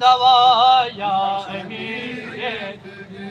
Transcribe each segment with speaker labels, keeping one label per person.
Speaker 1: dava ya emir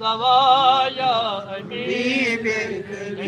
Speaker 1: dava ya emir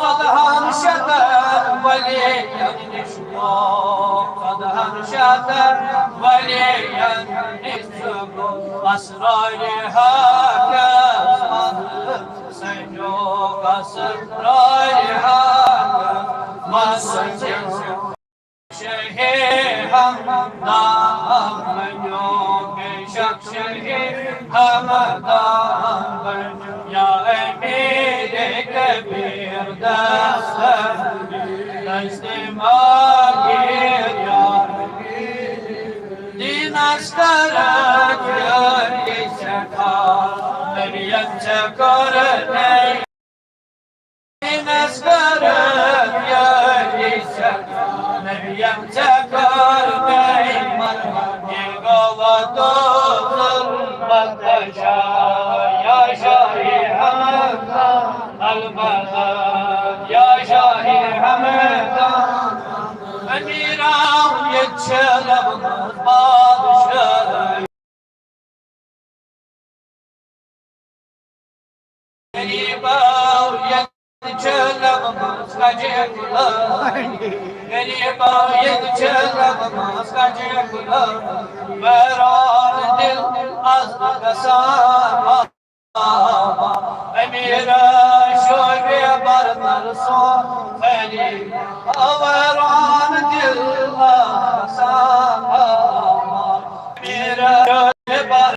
Speaker 1: قد هرشت وليا قد هرشت وليا أسرارها كالمهر سجوك أسرارها مسجد شهيها دام بنيوك شك شهيها دام يا أمير كبير دست ماغیر یا دین اشترک یاری شکار مریم چکار نی دین اشترک یاری شکار مریم چکار نی یگاوا تو ظلمت یا شاهی همکان البلد یا شاهی همکان امیران یچلب بادشاهی گریبان یچلب مسکجکلا گریبان یچلب مسکجکلا بران دل از بسان امیر شوی برمر سو خلی